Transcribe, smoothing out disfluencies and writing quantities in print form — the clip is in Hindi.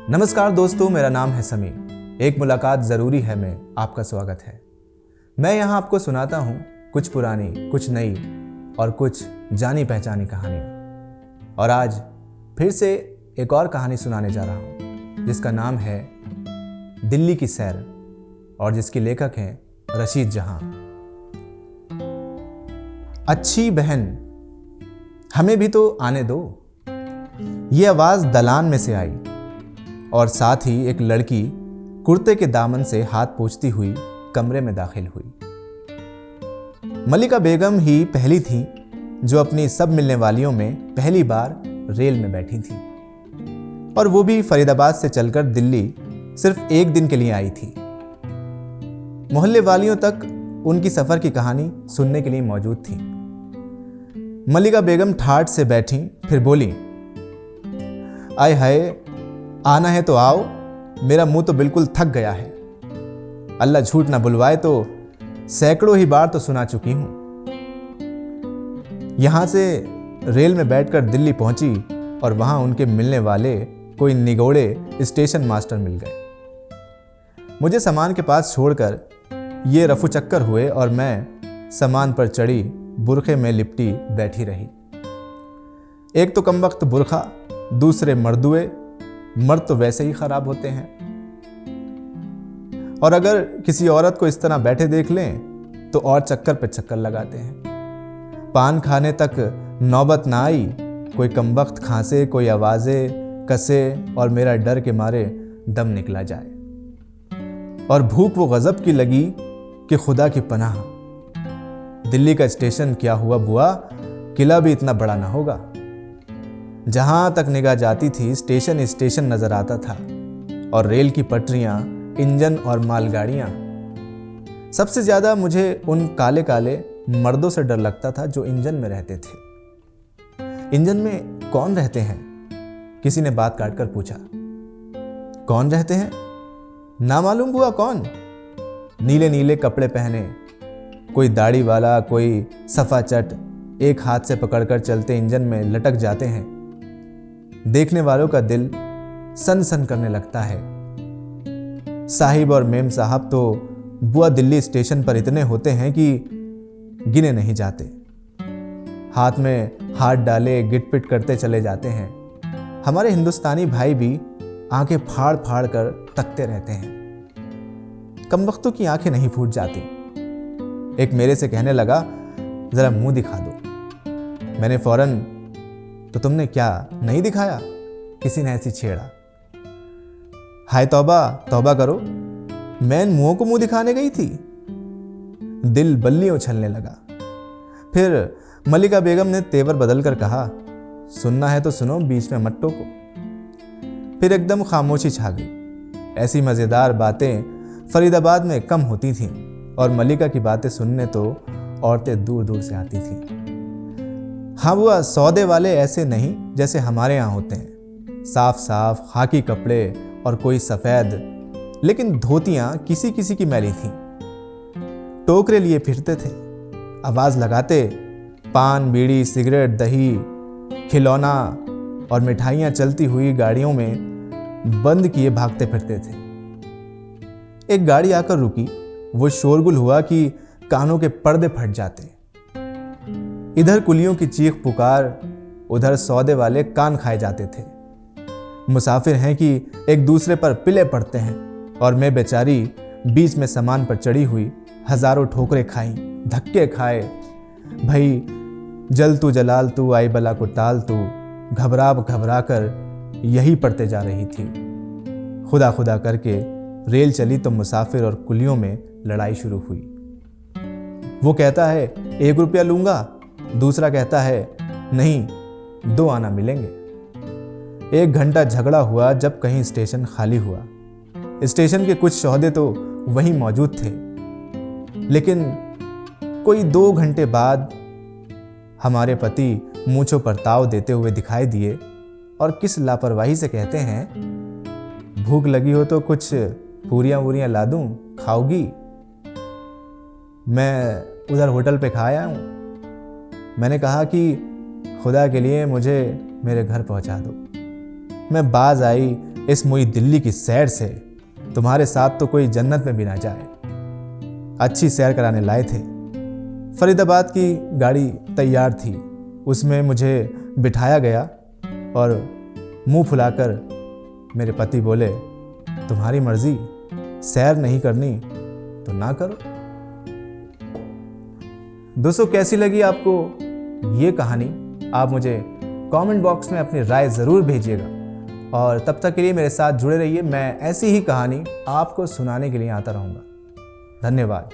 नमस्कार दोस्तों, मेरा नाम है समी। एक मुलाकात ज़रूरी है में आपका स्वागत है। मैं यहाँ आपको सुनाता हूँ कुछ पुरानी, कुछ नई और कुछ जानी पहचानी कहानियाँ। और आज फिर से एक और कहानी सुनाने जा रहा हूँ जिसका नाम है दिल्ली की सैर और जिसके लेखक हैं रशीद जहां। अच्छी बहन, हमें भी तो आने दो। ये आवाज़ दलान में से आई और साथ ही एक लड़की कुर्ते के दामन से हाथ पोंछती हुई कमरे में दाखिल हुई। मलिका बेगम ही पहली थी जो अपनी सब मिलने वालियों में पहली बार रेल में बैठी थी, और वो भी फरीदाबाद से चलकर दिल्ली सिर्फ एक दिन के लिए आई थी। मोहल्ले वालियों तक उनकी सफर की कहानी सुनने के लिए मौजूद थी। मलिका बेगम ठाठ से बैठी, फिर बोली, आय हाय, आना है तो आओ, मेरा मुंह तो बिल्कुल थक गया है। अल्लाह झूठ ना बुलवाए तो सैकड़ों ही बार तो सुना चुकी हूं। यहां से रेल में बैठकर दिल्ली पहुंची और वहां उनके मिलने वाले कोई निगोड़े स्टेशन मास्टर मिल गए। मुझे सामान के पास छोड़कर ये रफू चक्कर हुए और मैं सामान पर चढ़ी बुरखे में लिपटी बैठी रही। एक तो कमबख्त बुरखा, दूसरे मर्दुए। मर्द तो वैसे ही खराब होते हैं, और अगर किसी औरत को इस तरह बैठे देख लें तो और चक्कर पे चक्कर लगाते हैं। पान खाने तक नौबत ना आई, कोई कमबख्त खांसे, कोई आवाज़ें कसे और मेरा डर के मारे दम निकला जाए। और भूख वो गजब की लगी कि खुदा की पनाह, दिल्ली का स्टेशन क्या हुआ बुआ, किला भी इतना बड़ा ना होगा। जहां तक निगाह जाती थी स्टेशन स्टेशन नजर आता था, और रेल की पटरियां, इंजन और मालगाड़ियां। सबसे ज्यादा मुझे उन काले काले मर्दों से डर लगता था जो इंजन में रहते थे। इंजन में कौन रहते हैं? किसी ने बात काटकर पूछा। कौन रहते हैं? ना मालूम बुआ कौन? नीले नीले कपड़े पहने, कोई दाढ़ी वाला, कोई सफाचट, एक हाथ से पकड़कर चलते इंजन में लटक जाते हैं। देखने वालों का दिल सन सन करने लगता है। साहिब और मेम साहब तो बुआ दिल्ली स्टेशन पर इतने होते हैं कि गिने नहीं जाते। हाथ में हाथ डाले गिटपिट करते चले जाते हैं। हमारे हिंदुस्तानी भाई भी आंखें फाड़ फाड़ कर तकते रहते हैं। कमबख्तों की आंखें नहीं फूट जाती। एक मेरे से कहने लगा, जरा मुंह दिखा दो। मैंने फौरन, तो तुमने क्या नहीं दिखाया? किसी ने ऐसी छेड़ा। हाय तौबा, तौबा करो, मैं मुंह को मुंह दिखाने गई थी। दिल बल्लियों उछलने लगा। फिर मलिका बेगम ने तेवर बदल कर कहा, सुनना है तो सुनो, बीच में मत टोको। फिर एकदम खामोशी छा गई। ऐसी मजेदार बातें फरीदाबाद में कम होती थीं, और मलिका की बातें सुनने तो औरतें दूर दूर से आती थीं। हाँ बुआ, सौदे वाले ऐसे नहीं जैसे हमारे यहाँ होते हैं। साफ साफ खाकी कपड़े और कोई सफ़ेद, लेकिन धोतियाँ किसी किसी की मैली थीं। टोकरे लिए फिरते थे, आवाज़ लगाते। पान, बीड़ी, सिगरेट, दही, खिलौना और मिठाइयाँ चलती हुई गाड़ियों में बंद किए भागते फिरते थे। एक गाड़ी आकर रुकी। वो शोरगुल हुआ कि कानों के पर्दे फट जाते। इधर कुलियों की चीख पुकार, उधर सौदे वाले कान खाए जाते थे। मुसाफिर हैं कि एक दूसरे पर पिले पड़ते हैं, और मैं बेचारी बीच में सामान पर चढ़ी हुई हजारों ठोकरें खाई, धक्के खाए। भाई जल तू जलाल तू, आई बला को टाल तू, घबरा घबरा कर यही पड़ते जा रही थी। खुदा खुदा करके रेल चली तो मुसाफिर और कुलियों में लड़ाई शुरू हुई। वो कहता है 1 रुपया लूंगा, दूसरा कहता है नहीं, 2 आना मिलेंगे। 1 घंटा झगड़ा हुआ, जब कहीं स्टेशन खाली हुआ। स्टेशन के कुछ सौदे तो वहीं मौजूद थे, लेकिन कोई 2 घंटे बाद हमारे पति मूंछों पर ताव देते हुए दिखाई दिए और किस लापरवाही से कहते हैं, भूख लगी हो तो कुछ पूरियां वूरियां ला दूं, खाओगी? मैं उधर होटल पे खा आया हूं। मैंने कहा कि खुदा के लिए मुझे मेरे घर पहुंचा दो। मैं बाज आई, इस मुई दिल्ली की सैर से तुम्हारे साथ तो कोई जन्नत में भी ना जाए। अच्छी सैर कराने लाए थे। फरीदाबाद की गाड़ी तैयार थी, उसमें मुझे बिठाया गया और मुंह फुलाकर मेरे पति बोले, तुम्हारी मर्जी, सैर नहीं करनी तो ना करो। दोस्तों, कैसी लगी आपको ये कहानी? आप मुझे कमेंट बॉक्स में अपनी राय ज़रूर भेजिएगा और तब तक के लिए मेरे साथ जुड़े रहिए। मैं ऐसी ही कहानी आपको सुनाने के लिए आता रहूँगा। धन्यवाद।